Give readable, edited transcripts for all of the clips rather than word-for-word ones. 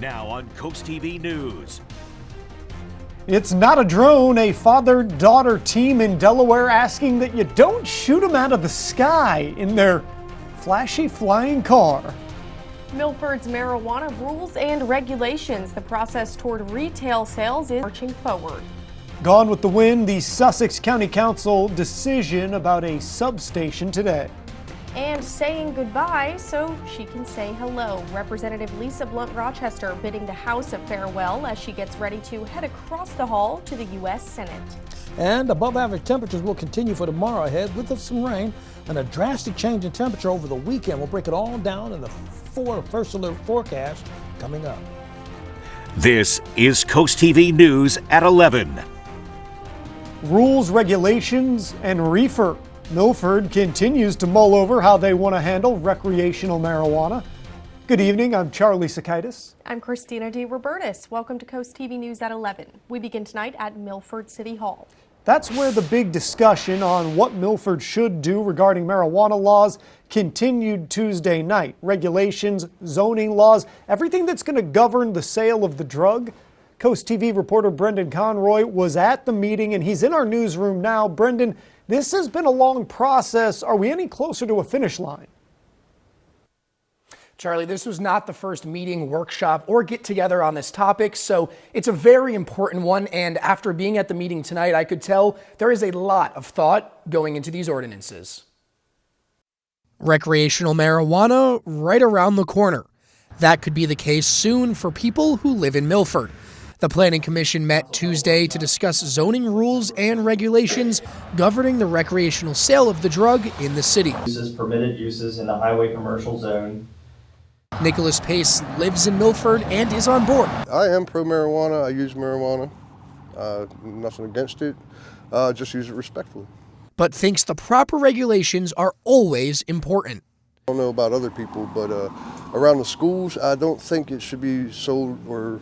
Now on CoastTV News. It's not a drone, a father-daughter team in Delaware asking that you don't shoot them out of the sky in their flashy flying car. Milford's marijuana rules and regulations. The process toward retail sales is marching forward. Gone with the wind, the Sussex County Council decision about a substation today. And saying goodbye so she can say hello. Representative Lisa Blunt Rochester bidding the House a farewell as she gets ready to head across the hall to the U.S. Senate. And above average temperatures will continue for tomorrow ahead with some rain and a drastic change in temperature over the weekend. We'll break it all down in the first alert forecast coming up. This is CoastTV News at 11. Rules, regulations, and reefer. Milford continues to mull over how they want to handle recreational marijuana. Good evening, I'm Charlie Sakaitis. I'm Christina D. Robertus. Welcome to CoastTV News at 11. We begin tonight at Milford City Hall. That's where the big discussion on what Milford should do regarding marijuana laws continued Tuesday night. Regulations, zoning laws, everything that's going to govern the sale of the drug. Coast TV reporter Brendan Conroy was at the meeting and he's in our newsroom now. Brendan, this has been a long process. Are we any closer to a finish line? Charlie, this was not the first meeting, workshop, or get together on this topic, so it's a very important one. And after being at the meeting tonight, I could tell there is a lot of thought going into these ordinances. Recreational marijuana right around the corner. That could be the case soon for people who live in Milford. The Planning Commission met Tuesday to discuss zoning rules and regulations governing the recreational sale of the drug in the city. Permitted uses in the highway commercial zone. Nicholas Pace lives in Milford and is on board. I am pro-marijuana. I use marijuana. Nothing against it. Just use it respectfully. But thinks the proper regulations are always important. I don't know about other people, but around the schools, I don't think it should be sold or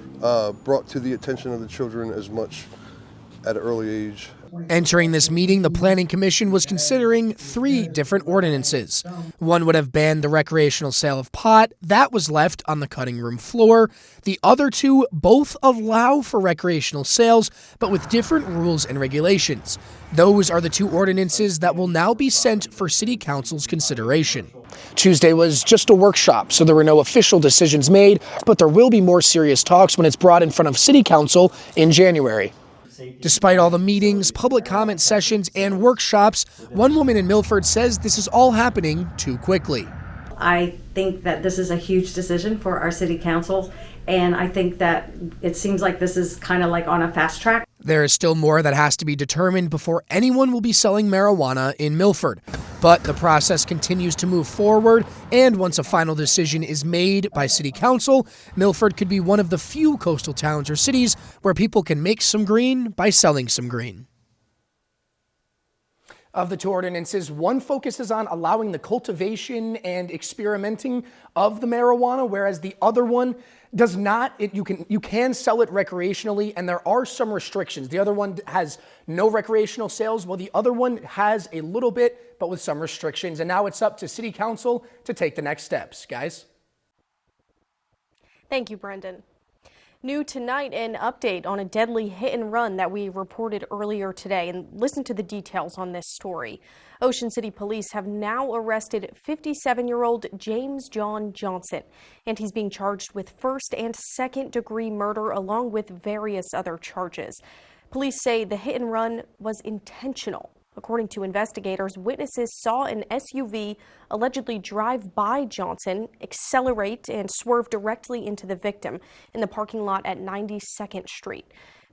brought to the attention of the children as much at an early age. Entering this meeting, the Planning Commission was considering 3 different ordinances. One would have banned the recreational sale of pot. That was left on the cutting room floor. The other 2 both allow for recreational sales, but with different rules and regulations. Those are the 2 ordinances that will now be sent for City Council's consideration. Tuesday was just a workshop, so there were no official decisions made, but there will be more serious talks when it's brought in front of City Council in January. Despite all the meetings, public comment sessions, and workshops, one woman in Milford says this is all happening too quickly. I think that this is a huge decision for our city council, and I think that it seems like this is kind of like on a fast track. There is still more that has to be determined before anyone will be selling marijuana in Milford. But the process continues to move forward, and once a final decision is made by City Council, Milford could be one of the few coastal towns or cities where people can make some green by selling some green. Of the 2 ordinances, one focuses on allowing the cultivation and experimenting of the marijuana, whereas the other one does not. You can sell it recreationally, and there are some restrictions. The other one has no recreational sales, while the other one has a little bit, but with some restrictions. And now it's up to City Council to take the next steps. Guys? Thank you, Brendan. New tonight, an update on a deadly hit and run that we reported earlier today. And listen to the details on this story. Ocean City police have now arrested 57-year-old James John Johnson, and he's being charged with 1st and 2nd degree murder along with various other charges. Police say the hit and run was intentional. According to investigators, witnesses saw an SUV allegedly drive by Johnson, accelerate, and swerve directly into the victim in the parking lot at 92nd Street.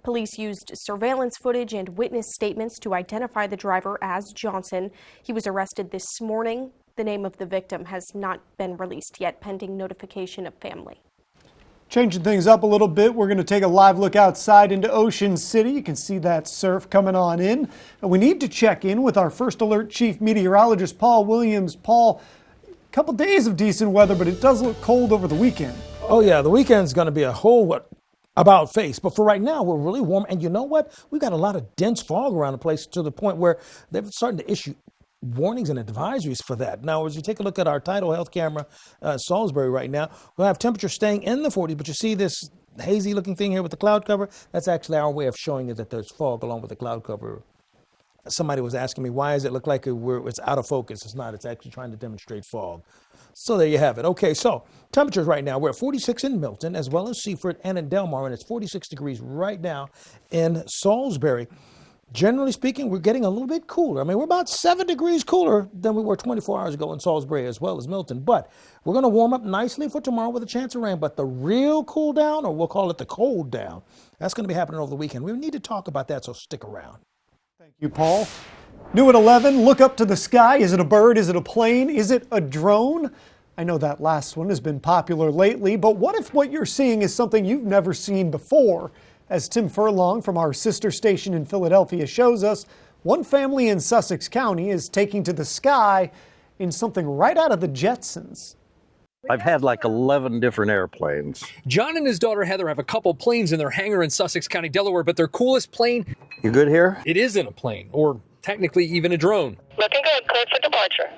Police used surveillance footage and witness statements to identify the driver as Johnson. He was arrested this morning. The name of the victim has not been released yet, pending notification of family. Changing things up a little bit, we're going to take a live look outside into Ocean City. You can see that surf coming on in. And we need to check in with our First Alert Chief Meteorologist, Paul Williams. Paul, a couple days of decent weather, but it does look cold over the weekend. Oh yeah, the weekend's going to be a whole about face. But for right now, we're really warm. And you know what? We've got a lot of dense fog around the place to the point where they're starting to issue warnings and advisories for that. Now, as you take a look at our tidal health camera, Salisbury right now, we'll have temperatures staying in the 40s, but you see this hazy looking thing here with the cloud cover? That's actually our way of showing you that there's fog along with the cloud cover. Somebody was asking me, why does it look like it's out of focus? It's not. It's actually trying to demonstrate fog. So there you have it. Okay, so temperatures right now, we're at 46 in Milton, as well as Seaford and in Delmar, and it's 46 degrees right now in Salisbury. Generally speaking, we're getting a little bit cooler. I mean, we're about 7 degrees cooler than we were 24 hours ago in Salisbury as well as Milton. But we're going to warm up nicely for tomorrow with a chance of rain. But the real cool down, or we'll call it the cold down, that's going to be happening over the weekend. We need to talk about that, so stick around. Thank you, Paul. New at 11, look up to the sky. Is it a bird? Is it a plane? Is it a drone? I know that last one has been popular lately, but what if what you're seeing is something you've never seen before? As Tim Furlong from our sister station in Philadelphia shows us, one family in Sussex County is taking to the sky in something right out of the Jetsons. I've had like 11 different airplanes. John and his daughter Heather have a couple planes in their hangar in Sussex County, Delaware, but their coolest plane, You good here? it isn't a plane, or technically even a drone. Looking good. Cleared for departure.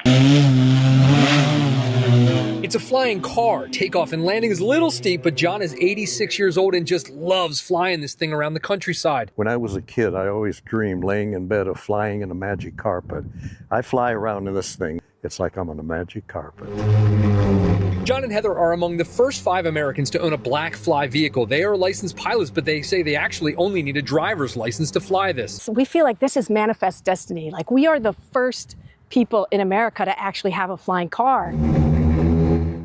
It's a flying car. Takeoff and landing is a little steep, but John is 86 years old and just loves flying this thing around the countryside. When I was a kid, I always dreamed laying in bed of flying in a magic carpet. I fly around in this thing. It's like I'm on a magic carpet. John and Heather are among the first 5 Americans to own a black fly vehicle. They are licensed pilots, but they say they actually only need a driver's license to fly this. So we feel like this is manifest destiny. Like we are the first people in America to actually have a flying car.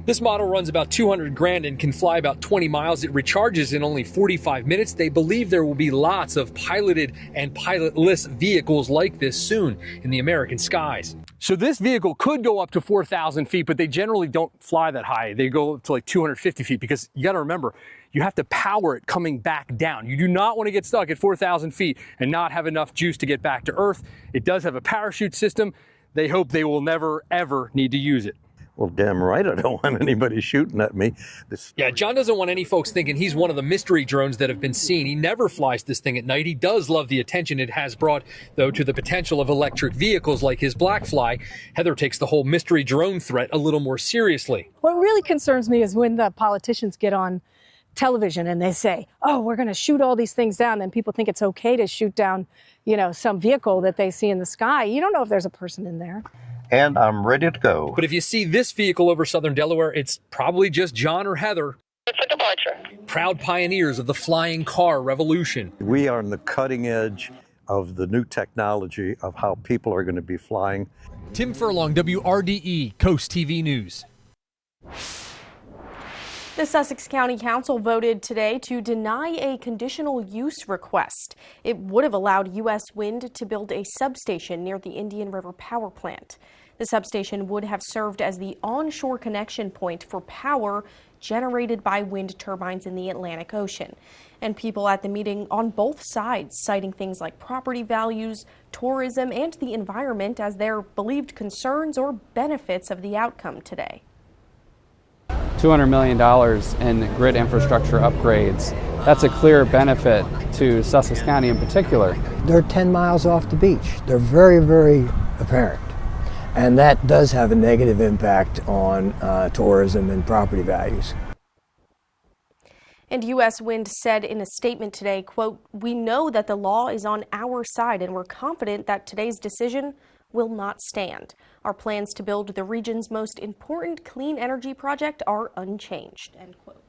This model runs about 200 grand and can fly about 20 miles. It recharges in only 45 minutes. They believe there will be lots of piloted and pilotless vehicles like this soon in the American skies. So this vehicle could go up to 4,000 feet, but they generally don't fly that high. They go up to like 250 feet because you got to remember, you have to power it coming back down. You do not want to get stuck at 4,000 feet and not have enough juice to get back to Earth. It does have a parachute system. They hope they will never, ever need to use it. Well, damn right I don't want anybody shooting at me. Yeah, John doesn't want any folks thinking he's one of the mystery drones that have been seen. He never flies this thing at night. He does love the attention it has brought, though, to the potential of electric vehicles like his Blackfly. Heather takes the whole mystery drone threat a little more seriously. What really concerns me is when the politicians get on television and they say, oh, we're going to shoot all these things down. Then people think it's okay to shoot down, some vehicle that they see in the sky. You don't know if there's a person in there. And I'm ready to go. But if you see this vehicle over southern Delaware, it's probably just John or Heather. For departure. Proud pioneers of the flying car revolution. We are on the cutting edge of the new technology of how people are going to be flying. Tim Furlong, WRDE, Coast TV News. The Sussex County Council voted today to deny a conditional use request. It would have allowed U.S. Wind to build a substation near the Indian River Power Plant. The substation would have served as the onshore connection point for power generated by wind turbines in the Atlantic Ocean. And people at the meeting on both sides citing things like property values, tourism, and the environment as their believed concerns or benefits of the outcome today. $200 million in grid infrastructure upgrades. That's a clear benefit to Sussex County in particular. They're 10 miles off the beach. They're very, very apparent. And that does have a negative impact on tourism and property values. And U.S. Wind said in a statement today, quote, "We know that the law is on our side and we're confident that today's decision will not stand. Our plans to build the region's most important clean energy project are unchanged," end quote.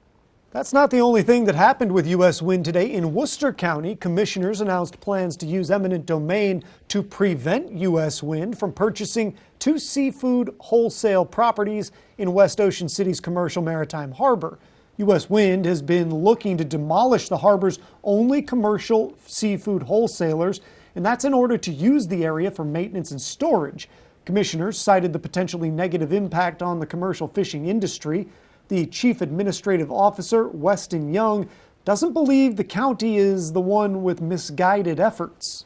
That's not the only thing that happened with U.S. Wind today. In Worcester County, commissioners announced plans to use eminent domain to prevent U.S. Wind from purchasing 2 seafood wholesale properties in West Ocean City's commercial maritime harbor. U.S. Wind has been looking to demolish the harbor's only commercial seafood wholesalers, and that's in order to use the area for maintenance and storage. Commissioners cited the potentially negative impact on the commercial fishing industry. The Chief Administrative Officer, Weston Young, doesn't believe the county is the one with misguided efforts.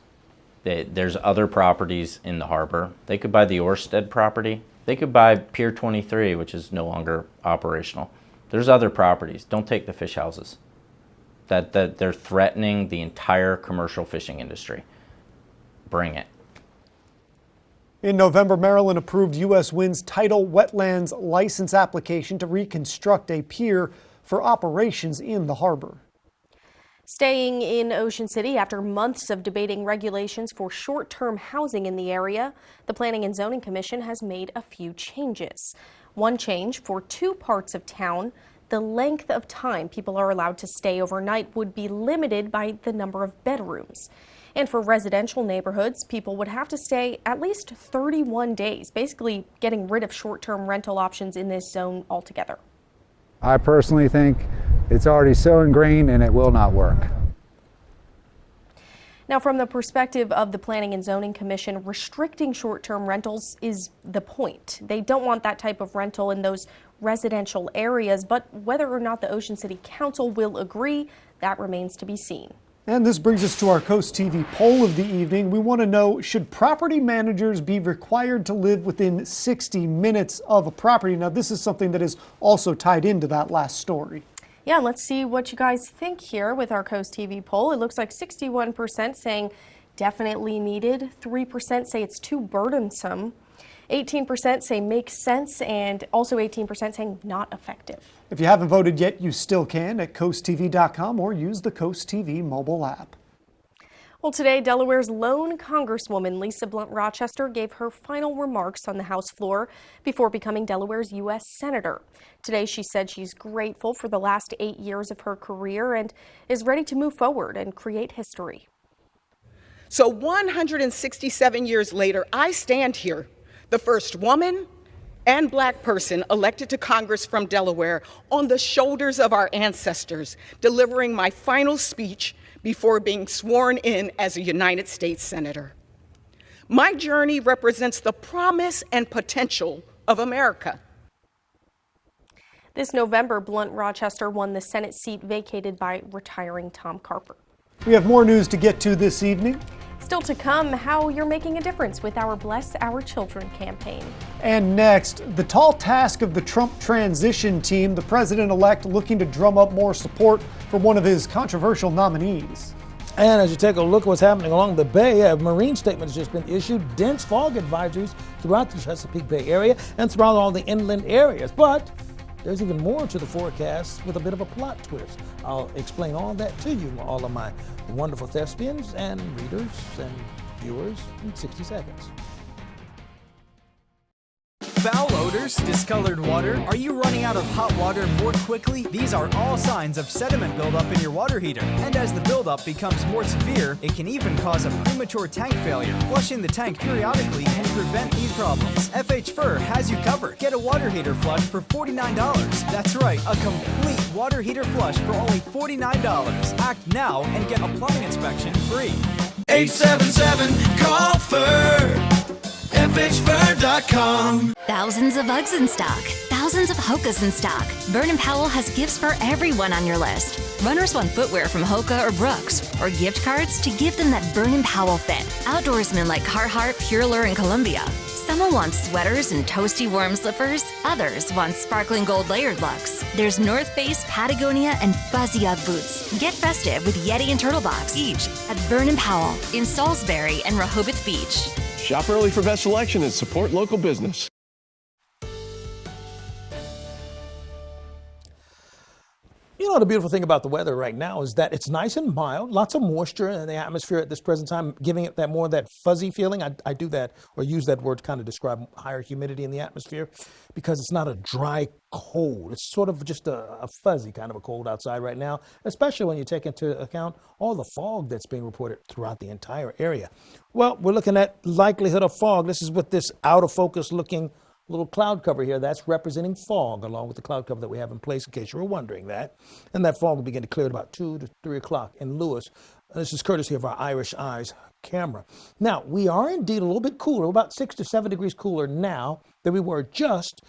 There's other properties in the harbor. They could buy the Orsted property. They could buy Pier 23, which is no longer operational. There's other properties. Don't take the fish houses. That they're threatening the entire commercial fishing industry. Bring it. In November, Maryland approved U.S. Wind's tidal wetlands license application to reconstruct a pier for operations in the harbor. Staying in Ocean City after months of debating regulations for short-term housing in the area, the Planning and Zoning Commission has made a few changes. One change for two parts of town: the length of time people are allowed to stay overnight would be limited by the number of bedrooms. And for residential neighborhoods, people would have to stay at least 31 days, basically getting rid of short-term rental options in this zone altogether. I personally think it's already so ingrained and it will not work. Now, from the perspective of the Planning and Zoning Commission, restricting short-term rentals is the point. They don't want that type of rental in those residential areas, but whether or not the Ocean City Council will agree, that remains to be seen. And this brings us to our Coast TV poll of the evening. We want to know, should property managers be required to live within 60 minutes of a property? Now, this is something that is also tied into that last story. Yeah, let's see what you guys think here with our Coast TV poll. It looks like 61% saying definitely needed, 3% say it's too burdensome, 18% say makes sense, and also 18% saying not effective. If you haven't voted yet, you still can at coasttv.com or use the Coast TV mobile app. Well, today, Delaware's lone Congresswoman Lisa Blunt Rochester gave her final remarks on the House floor before becoming Delaware's U.S. Senator. Today, she said she's grateful for the last 8 years of her career and is ready to move forward and create history. So 167 years later, I stand here, the first woman and Black person elected to Congress from Delaware, on the shoulders of our ancestors, delivering my final speech before being sworn in as a United States Senator. My journey represents the promise and potential of America. This November, Blunt Rochester won the Senate seat vacated by retiring Tom Carper. We have more news to get to this evening. Still to come, how you're making a difference with our Bless Our Children campaign. And next, the tall task of the Trump transition team, the president-elect looking to drum up more support for one of his controversial nominees. And as you take a look at what's happening along the Bay, a marine statement has just been issued. Dense fog advisories throughout the Chesapeake Bay area and throughout all the inland areas. But there's even more to the forecast with a bit of a plot twist. I'll explain all that to you, all of my wonderful thespians and readers and viewers, in 60 seconds. Foul odors, discolored water, are you running out of hot water more quickly? These are all signs of sediment buildup in your water heater. And as the buildup becomes more severe, it can even cause a premature tank failure. Flushing the tank periodically can prevent these problems. FH Fur has you covered. Get a water heater flush for $49. That's right, a complete water heater flush for only $49. Act now and get a plumbing inspection free. 877-CALL-FUR. FHFur.com. Thousands of Uggs in stock. Thousands of Hokas in stock. Vernon Powell has gifts for everyone on your list. Runners want footwear from Hoka or Brooks, or gift cards to give them that Vernon Powell fit. Outdoorsmen like Carhartt, Pure Lure, and Columbia. Someone wants sweaters and toasty warm slippers. Others want sparkling gold layered looks. There's North Face, Patagonia, and Fuzzy Ugg boots. Get festive with Yeti and Turtle Box each at Vernon Powell in Salisbury and Rehoboth Beach. Shop early for best selection and support local business. You know, the beautiful thing about the weather right now is that it's nice and mild, lots of moisture in the atmosphere at this present time, giving it that fuzzy feeling. I do that or use that word to kind of describe higher humidity in the atmosphere because it's not a dry cold. It's sort of just a fuzzy kind of a cold outside right now, especially when you take into account all the fog that's being reported throughout the entire area. Well, we're looking at likelihood of fog. This is with this out of focus looking little cloud cover here. That's representing fog along with the cloud cover that we have in place, in case you were wondering that. And that fog will begin to clear at about 2 to 3 o'clock in Lewis. This is courtesy of our Irish Eyes camera. Now, we are indeed a little bit cooler, about 6 to 7 degrees cooler now than we were just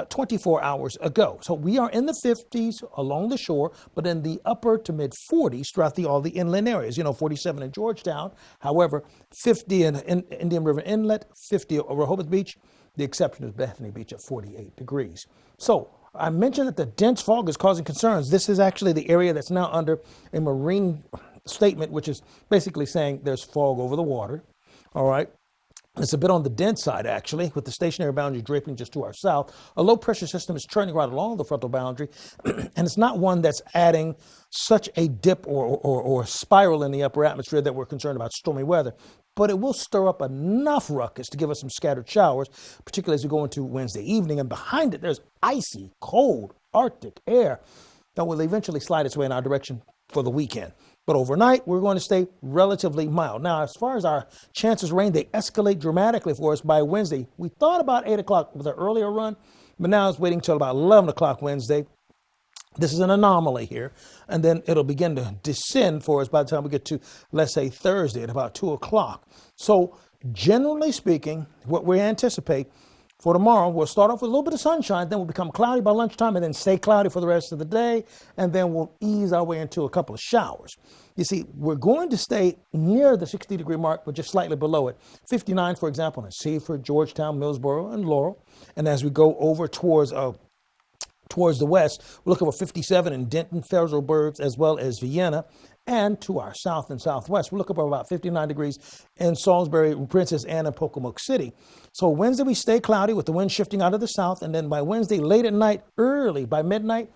24 hours ago. So we are in the 50s along the shore, but in the upper to mid 40s throughout all the inland areas. 47 in Georgetown. However, 50 in Indian River Inlet, 50 at Rehoboth Beach. The exception is Bethany Beach at 48 degrees. So I mentioned that the dense fog is causing concerns. This is actually the area that's now under a marine statement, which is basically saying there's fog over the water. All right. It's a bit on the dense side, actually, with the stationary boundary draping just to our south. A low-pressure system is churning right along the frontal boundary, and it's not one that's adding such a dip or spiral in the upper atmosphere that we're concerned about stormy weather. But it will stir up enough ruckus to give us some scattered showers, particularly as we go into Wednesday evening. And behind it, there's icy, cold, Arctic air that will eventually slide its way in our direction for the weekend. But overnight, we're going to stay relatively mild. Now, as far as our chances of rain, they escalate dramatically for us by Wednesday. We thought about 8 o'clock with an earlier run, but now it's waiting until about 11 o'clock Wednesday. This is an anomaly here, and then it'll begin to descend for us by the time we get to, let's say, Thursday at about 2 o'clock. So, generally speaking, what we anticipate for tomorrow, we'll start off with a little bit of sunshine, then we'll become cloudy by lunchtime and then stay cloudy for the rest of the day, and then we'll ease our way into a couple of showers. You see, we're going to stay near the 60-degree mark, but just slightly below it. 59, for example, in Seaford, Georgetown, Millsboro, and Laurel. And as we go over towards the west, we'll look over 57 in Denton, Federalsburg, as well as Vienna. And to our south and southwest, we'll look up about 59 degrees in Salisbury, Princess Anne, and Pocomoke City. So Wednesday, we stay cloudy with the wind shifting out of the south. And then by Wednesday, late at night, early, by midnight,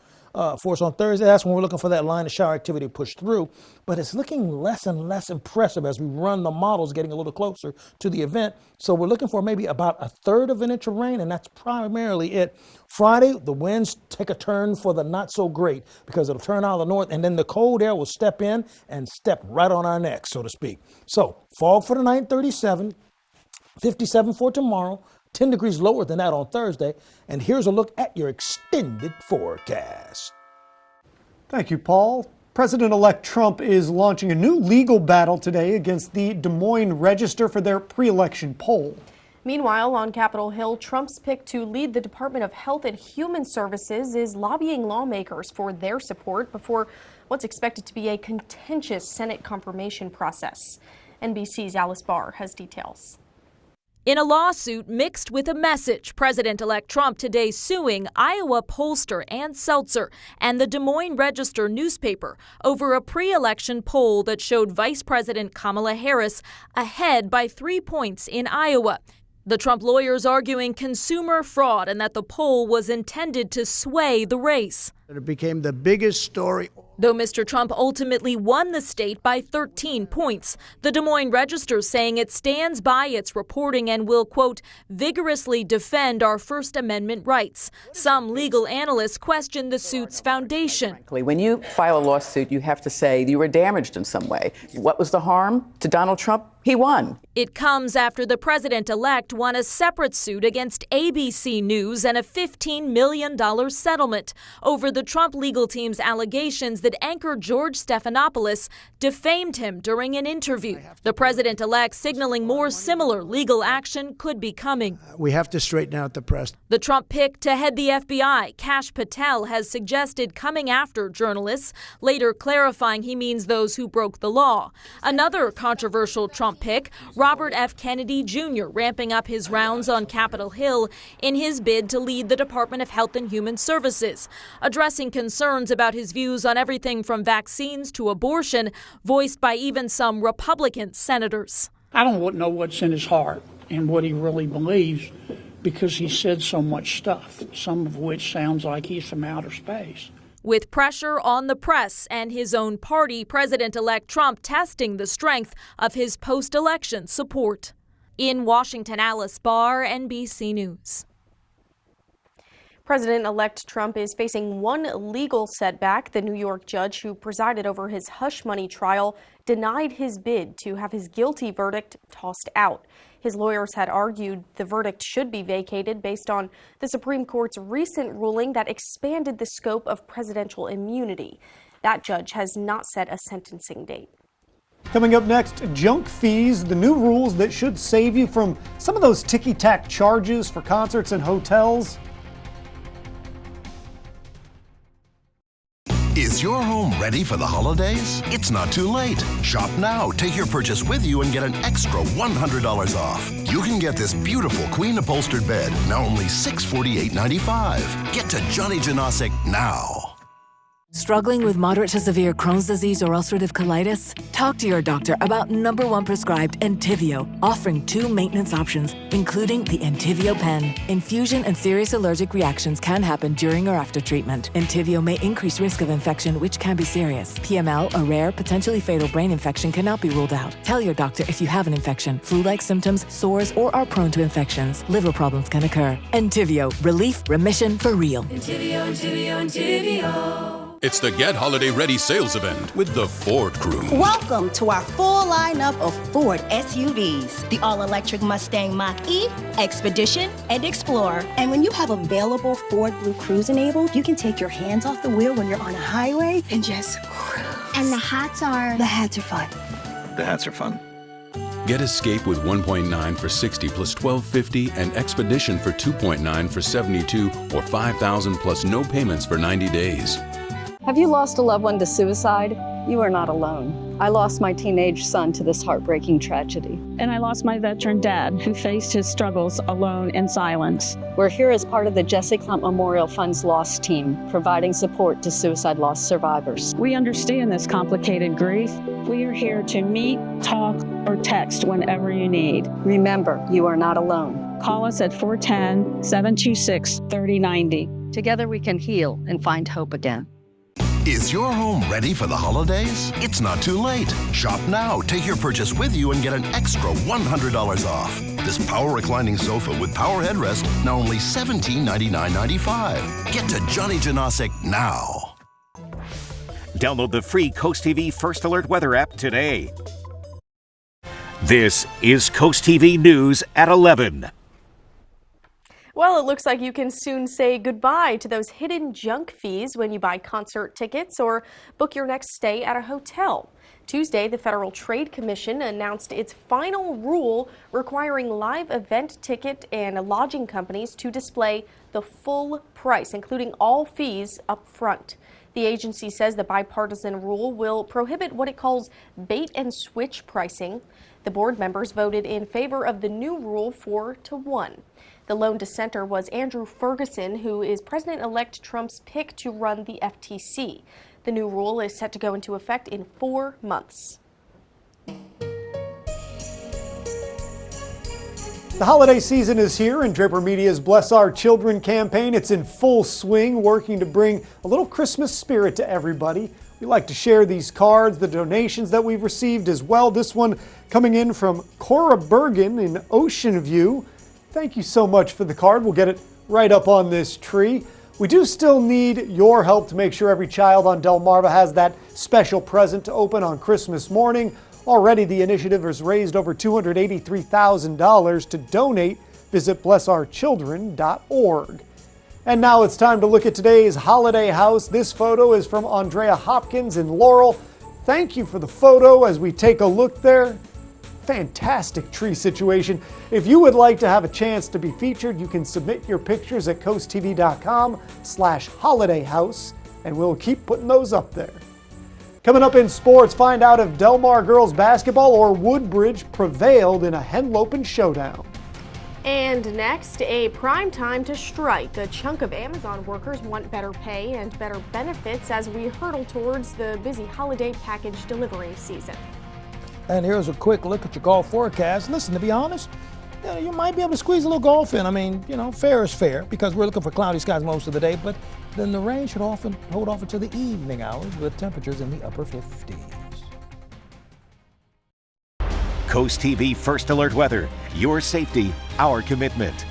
for us on Thursday, that's when we're looking for that line of shower activity to push through. But it's looking less and less impressive as we run the models getting a little closer to the event. So we're looking for maybe about a third of an inch of rain, and that's primarily it. Friday, the winds take a turn for the not so great because it'll turn out of the north, and then the cold air will step in and step right on our necks, so to speak. So fog for the night, 37, 57 for tomorrow, 10 degrees lower than that on Thursday. And here's a look at your extended forecast. Thank you, Paul. President-elect Trump is launching a new legal battle today against the Des Moines Register for their pre-election poll. Meanwhile, on Capitol Hill, Trump's pick to lead the Department of Health and Human Services is lobbying lawmakers for their support before what's expected to be a contentious Senate confirmation process. NBC's Alice Barr has details. In a lawsuit mixed with a message, President-elect Trump today suing Iowa pollster Ann Seltzer and the Des Moines Register newspaper over a pre-election poll that showed Vice President Kamala Harris ahead by 3 points in Iowa. The Trump lawyers arguing consumer fraud and that the poll was intended to sway the race. It became the biggest story. Though Mr. Trump ultimately won the state by 13 points, the Des Moines Register saying it stands by its reporting and will, quote, vigorously defend our First Amendment rights. Some legal analysts question the suit's foundation. When you file a lawsuit, you have to say you were damaged in some way. What was the harm to Donald Trump? He won. It comes after the president-elect won a separate suit against ABC News and a $15 million settlement over the Trump legal team's allegations that anchor George Stephanopoulos defamed him during an interview. The president-elect signaling more similar legal action could be coming. We have to straighten out the press. The Trump pick to head the FBI, Kash Patel, has suggested coming after journalists, later clarifying he means those who broke the law. Another controversial Trump pick, Robert F. Kennedy Jr., ramping up his rounds on Capitol Hill in his bid to lead the Department of Health and Human Services, addressing concerns about his views on everything from vaccines to abortion, voiced by even some Republican senators. I don't know what's in his heart and what he really believes because he said so much stuff, some of which sounds like he's from outer space. With pressure on the press and his own party, President-elect Trump testing the strength of his post-election support. In Washington, Alice Barr, NBC News. President-elect Trump is facing one legal setback. The New York judge who presided over his hush money trial denied his bid to have his guilty verdict tossed out. His lawyers had argued the verdict should be vacated based on the Supreme Court's recent ruling that expanded the scope of presidential immunity. That judge has not set a sentencing date. Coming up next, junk fees, the new rules that should save you from some of those ticky-tack charges for concerts and hotels. Is your home ready for the holidays? It's not too late. Shop now, take your purchase with you, and get an extra $100 off. You can get this beautiful queen upholstered bed, now only $648.95. Get to Johnny Janosic now. Struggling with moderate to severe Crohn's disease or ulcerative colitis? Talk to your doctor about #1 prescribed Entyvio, offering 2 maintenance options, including the Entyvio pen. Infusion and serious allergic reactions can happen during or after treatment. Entyvio may increase risk of infection, which can be serious. PML, a rare, potentially fatal brain infection, cannot be ruled out. Tell your doctor if you have an infection, flu-like symptoms, sores, or are prone to infections. Liver problems can occur. Entyvio, relief, remission for real. Entyvio, Entyvio, Entyvio. It's the Get Holiday Ready sales event with the Ford crew. Welcome to our full lineup of Ford SUVs. The all-electric Mustang Mach-E, Expedition, and Explorer. And when you have available Ford Blue Cruise enabled, you can take your hands off the wheel when you're on a highway and just cruise. And the hats are fun. The hats are fun. Get Escape with 1.9 for $60 plus $1,250 and Expedition for 2.9 for $72 or $5,000 plus no payments for 90 days. Have you lost a loved one to suicide? You are not alone. I lost my teenage son to this heartbreaking tragedy. And I lost my veteran dad, who faced his struggles alone in silence. We're here as part of the Jesse Clump Memorial Fund's Lost team, providing support to suicide loss survivors. We understand this complicated grief. We are here to meet, talk, or text whenever you need. Remember, you are not alone. Call us at 410-726-3090. Together we can heal and find hope again. Is your home ready for the holidays? It's not too late. Shop now. Take your purchase with you and get an extra $100 off. This power reclining sofa with power headrest, now only $1799.95. Get to Johnny Janosic now. Download the free CoastTV First Alert weather app today. This is CoastTV News at 11. Well, it looks like you can soon say goodbye to those hidden junk fees when you buy concert tickets or book your next stay at a hotel. Tuesday, the Federal Trade Commission announced its final rule requiring live event ticket and lodging companies to display the full price, including all fees up front. The agency says the bipartisan rule will prohibit what it calls bait and switch pricing. The board members voted in favor of the new rule 4-1. The lone dissenter was Andrew Ferguson, who is President-elect Trump's pick to run the FTC. The new rule is set to go into effect in 4 months. The holiday season is here, and Draper Media's Bless Our Children campaign, it's in full swing, working to bring a little Christmas spirit to everybody. We like to share these cards, the donations that we've received as well. This one coming in from Cora Bergen in Ocean View. Thank you so much for the card. We'll get it right up on this tree. We do still need your help to make sure every child on Delmarva has that special present to open on Christmas morning. Already the initiative has raised over $283,000 to donate. Visit blessourchildren.org. And now it's time to look at today's holiday house. This photo is from Andrea Hopkins in Laurel. Thank you for the photo as we take a look there. Fantastic tree situation. If you would like to have a chance to be featured, you can submit your pictures at coasttv.com/holidayhouse, and we'll keep putting those up there. Coming up in sports, find out if Delmar girls basketball or Woodbridge prevailed in a henloping showdown. And next, a prime time to strike. A chunk of Amazon workers want better pay and better benefits as we hurtle towards the busy holiday package delivery season. And here's a quick look at your golf forecast. Listen, to be honest, you might be able to squeeze a little golf in. I mean, fair is fair because we're looking for cloudy skies most of the day, but then the rain should often hold off until the evening hours with temperatures in the upper 50s. CoastTV First Alert Weather. Your safety, our commitment.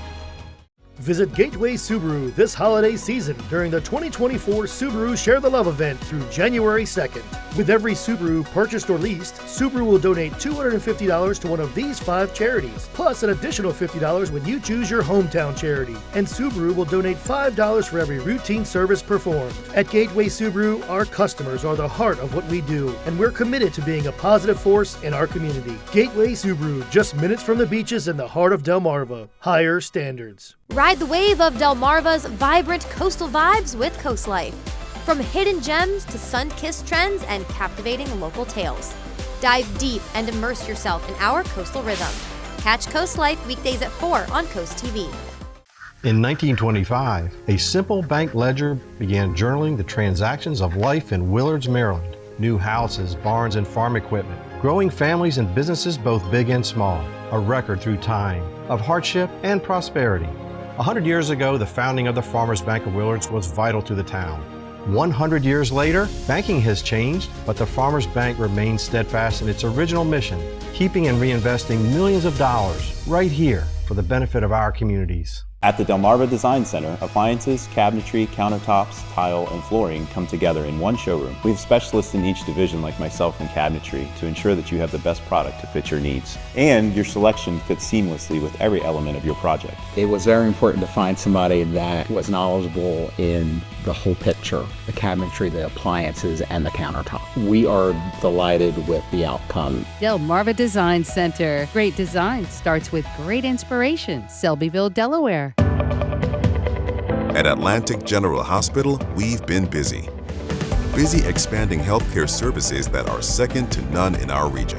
Visit Gateway Subaru this holiday season during the 2024 Subaru Share the Love event through January 2nd. With every Subaru purchased or leased, Subaru will donate $250 to one of these 5 charities, plus an additional $50 when you choose your hometown charity. And Subaru will donate $5 for every routine service performed. At Gateway Subaru, our customers are the heart of what we do, and we're committed to being a positive force in our community. Gateway Subaru, just minutes from the beaches in the heart of Delmarva. Higher standards. Ride the wave of Delmarva's vibrant coastal vibes with Coast Life. From hidden gems to sun-kissed trends and captivating local tales. Dive deep and immerse yourself in our coastal rhythm. Catch Coast Life weekdays at 4 on Coast TV. In 1925, a simple bank ledger began journaling the transactions of life in Willards, Maryland. New houses, barns, and farm equipment. Growing families and businesses both big and small. A record through time of hardship and prosperity. 100 years ago, the founding of the Farmers Bank of Willards was vital to the town. 100 years later, banking has changed, but the Farmers Bank remains steadfast in its original mission, keeping and reinvesting millions of dollars right here for the benefit of our communities. At the Delmarva Design Center, appliances, cabinetry, countertops, tile, and flooring come together in one showroom. We have specialists in each division like myself in cabinetry to ensure that you have the best product to fit your needs. And your selection fits seamlessly with every element of your project. It was very important to find somebody that was knowledgeable in the whole picture, the cabinetry, the appliances, and the countertop. We are delighted with the outcome. Delmarva Design Center. Great design starts with great inspiration. Selbyville, Delaware. At Atlantic General Hospital, we've been busy. Busy expanding healthcare services that are second to none in our region.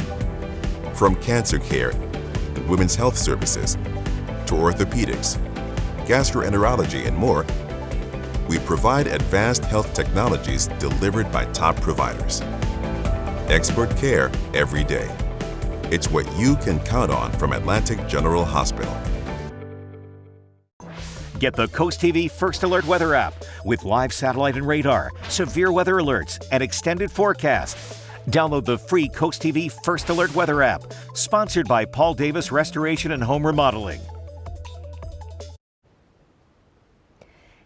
From cancer care and women's health services to orthopedics, gastroenterology, and more, we provide advanced health technologies delivered by top providers. Expert care every day. It's what you can count on from Atlantic General Hospital. Get the CoastTV First Alert Weather app with live satellite and radar, severe weather alerts, and extended forecast. Download the free CoastTV First Alert Weather app, sponsored by Paul Davis Restoration and Home Remodeling.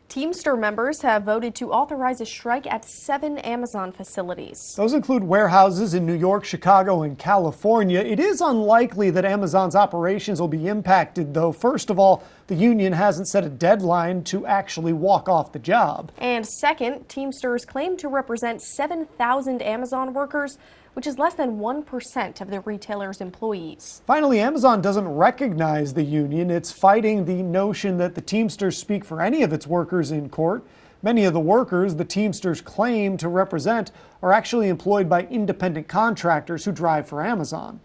Teamster members have voted to authorize a strike at 7 Amazon facilities. Those include warehouses in New York, Chicago, and California. It is unlikely that Amazon's operations will be impacted, though. First of all, the union hasn't set a deadline to actually walk off the job. And second, Teamsters claim to represent 7,000 Amazon workers, which is less than 1% of the retailer's employees. Finally, Amazon doesn't recognize the union. It's fighting the notion that the Teamsters speak for any of its workers in court. Many of the workers the Teamsters claim to represent are actually employed by independent contractors who drive for Amazon.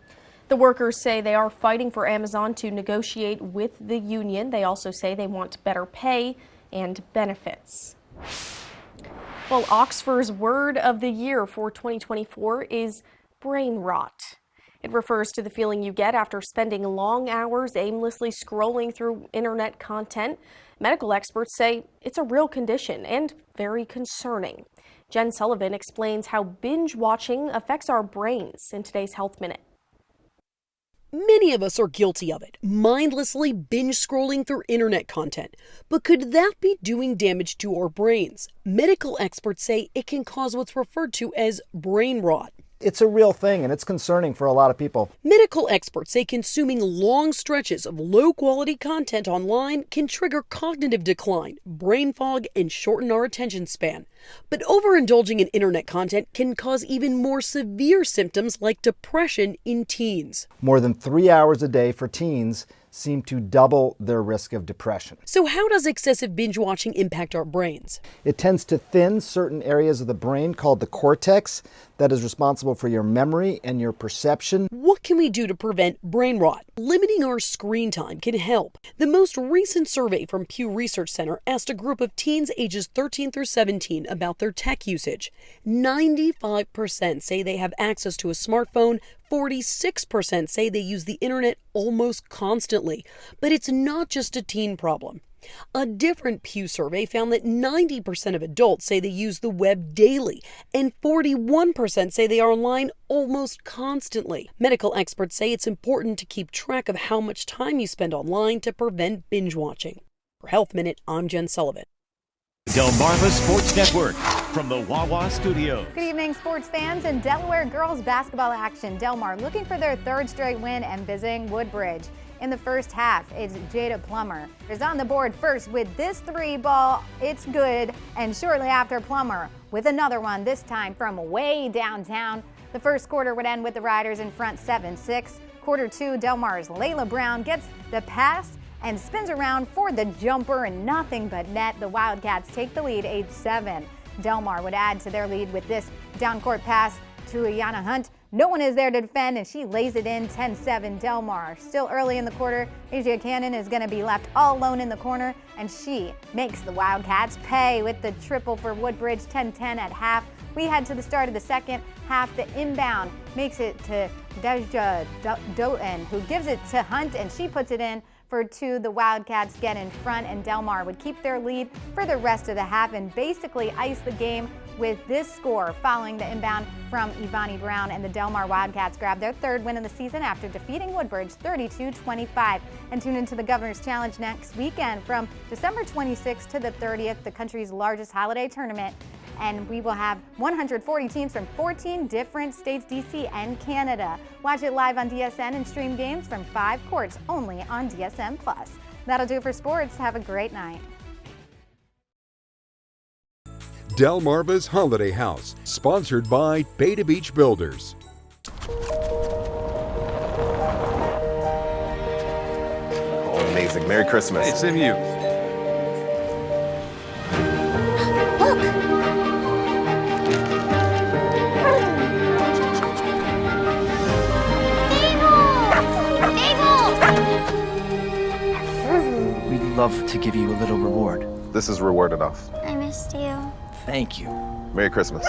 The workers say they are fighting for Amazon to negotiate with the union. They also say they want better pay and benefits. Well, Oxford's word of the year for 2024 is brain rot. It refers to the feeling you get after spending long hours aimlessly scrolling through internet content. Medical experts say it's a real condition and very concerning. Jen Sullivan explains how binge watching affects our brains in today's Health Minute. Many of us are guilty of it, mindlessly binge scrolling through internet content. But could that be doing damage to our brains? Medical experts say it can cause what's referred to as brain rot. It's a real thing, and it's concerning for a lot of people. Medical experts say consuming long stretches of low-quality content online can trigger cognitive decline, brain fog, and shorten our attention span. But overindulging in internet content can cause even more severe symptoms like depression in teens. More than 3 hours a day for teens seem to double their risk of depression. So how does excessive binge watching impact our brains? It tends to thin certain areas of the brain called the cortex that is responsible for your memory and your perception. What can we do to prevent brain rot? Limiting our screen time can help. The most recent survey from Pew Research Center asked a group of teens ages 13 through 17 about their tech usage. 95% say they have access to a smartphone. 46% say they use the internet almost constantly. But it's not just a teen problem. A different Pew survey found that 90% of adults say they use the web daily, and 41% say they are online almost constantly. Medical experts say it's important to keep track of how much time you spend online to prevent binge watching. For Health Minute, I'm Jen Sullivan. Delmarva Sports Network from the Wawa Studios. Good evening, sports fans. In Delaware girls basketball action, Delmar looking for their third straight win and visiting Woodbridge. In the first half, it's Jada Plummer is on the board first with this three ball. It's good. And shortly after, Plummer with another one, this time from way downtown. The first quarter would end with the Riders in front 7-6. Quarter two, Delmar's Layla Brown gets the pass and spins around for the jumper and nothing but net. The Wildcats take the lead 8-7. Delmar would add to their lead with this down-court pass to Ayana Hunt. No one is there to defend, and she lays it in 10-7 Del Mar. Still early in the quarter, Asia Cannon is going to be left all alone in the corner, and she makes the Wildcats pay with the triple for Woodbridge, 10-10 at half. We head to the start of the second half. The inbound makes it to Deja Doughton, who gives it to Hunt, and she puts it in for two. The Wildcats get in front, and Del Mar would keep their lead for the rest of the half and basically ice the game with this score following the inbound from Ivani Brown, and the Del Mar Wildcats grab their third win of the season after defeating Woodbridge 32-25. And tune into the Governor's Challenge next weekend from December 26th to the 30th, the country's largest holiday tournament. And we will have 140 teams from 14 different states, DC and Canada. Watch it live on DSN and stream games from 5 courts only on DSN+. That'll do it for sports. Have a great night. Delmarva's Holiday House, sponsored by Beta Beach Builders. Oh, amazing. Merry Christmas. Hey, same to you. We'd love to give you a little reward. This is reward enough. I missed you. Thank you. Merry Christmas.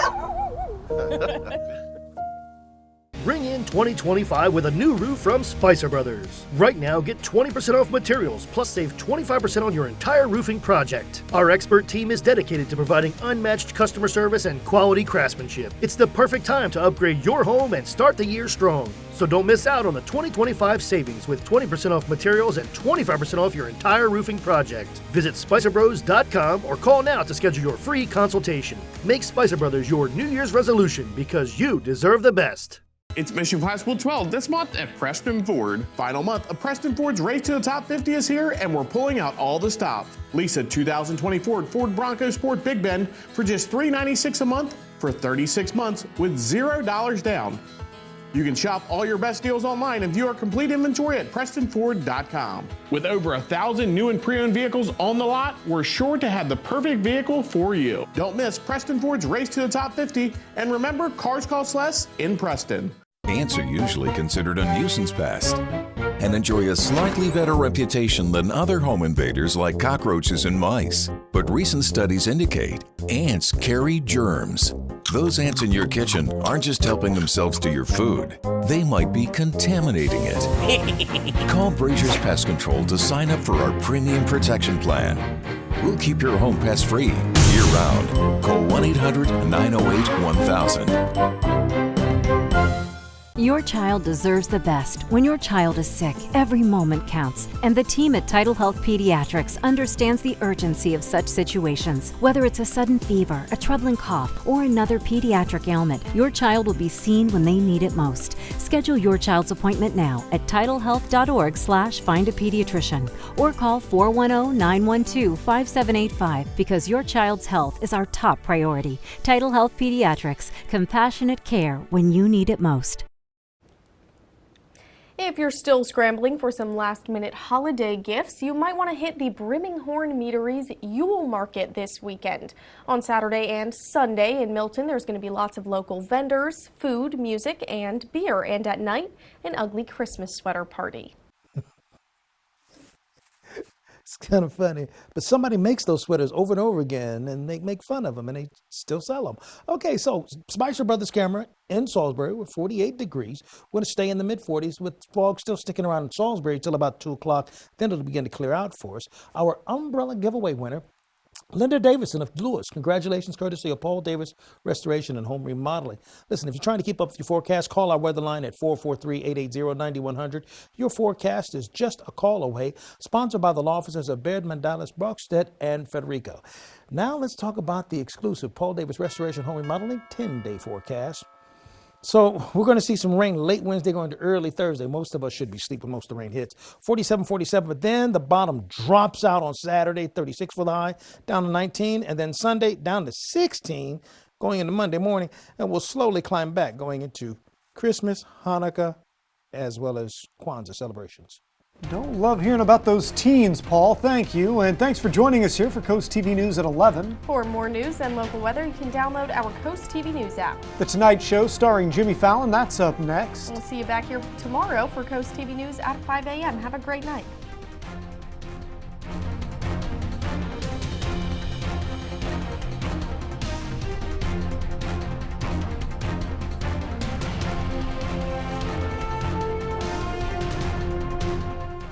Ring in 2025 with a new roof from Spicer Brothers. Right now, get 20% off materials, plus save 25% on your entire roofing project. Our expert team is dedicated to providing unmatched customer service and quality craftsmanship. It's the perfect time to upgrade your home and start the year strong. So don't miss out on the 2025 savings with 20% off materials and 25% off your entire roofing project. Visit SpicerBros.com or call now to schedule your free consultation. Make Spicer Brothers your New Year's resolution because you deserve the best. It's Mission High School 12 this month at Preston Ford. Final month of Preston Ford's Race to the Top 50 is here, and we're pulling out all the stops. Lease a 2024 Ford Bronco Sport Big Bend for just $396 a month for 36 months with $0 down. You can shop all your best deals online and view our complete inventory at PrestonFord.com. With over 1,000 new and pre-owned vehicles on the lot, we're sure to have the perfect vehicle for you. Don't miss Preston Ford's Race to the Top 50, and remember, cars cost less in Preston. Ants are usually considered a nuisance pest and enjoy a slightly better reputation than other home invaders like cockroaches and mice. But recent studies indicate ants carry germs. Those ants in your kitchen aren't just helping themselves to your food. They might be contaminating it. Call Brazier's Pest Control to sign up for our premium protection plan. We'll keep your home pest free year-round. Call 1-800-908-1000. Your child deserves the best. When your child is sick, every moment counts. And the team at Tidal Health Pediatrics understands the urgency of such situations. Whether it's a sudden fever, a troubling cough, or another pediatric ailment, your child will be seen when they need it most. Schedule your child's appointment now at tidalhealth.org/findapediatrician or call 410-912-5785 because your child's health is our top priority. Tidal Health Pediatrics, compassionate care when you need it most. If you're still scrambling for some last-minute holiday gifts, you might want to hit the Brimminghorn Meadery's Yule Market this weekend. On Saturday and Sunday in Milton, there's going to be lots of local vendors, food, music, and beer. And at night, an ugly Christmas sweater party. It's kind of funny, but somebody makes those sweaters over and over again, and they make fun of them, and they still sell them. Okay, so Spicer Brothers camera in Salisbury with 48 degrees. We're going to stay in the mid-40s with fog still sticking around in Salisbury till about 2 o'clock. Then it'll begin to clear out for us. Our umbrella giveaway winner, Linda Davison of Lewis. Congratulations, courtesy of Paul Davis Restoration and Home Remodeling. Listen, if you're trying to keep up with your forecast, call our weather line at 443-880-9100. Your forecast is just a call away. Sponsored by the law offices of Baird, Mandalis, Brockstedt, and Federico. Now let's talk about the exclusive Paul Davis Restoration Home Remodeling 10-day forecast. So we're going to see some rain late Wednesday going to early Thursday. Most of us should be sleeping most of the rain hits. 47, but then the bottom drops out on Saturday, 36 for the high, down to 19, and then Sunday down to 16 going into Monday morning, and we'll slowly climb back going into Christmas, Hanukkah, as well as Kwanzaa celebrations. Don't love hearing about those teens, Paul. Thank you. And thanks for joining us here for Coast TV News at 11. For more news and local weather, you can download our Coast TV News app. The Tonight Show starring Jimmy Fallon, that's up next. We'll see you back here tomorrow for Coast TV News at 5 a.m. Have a great night.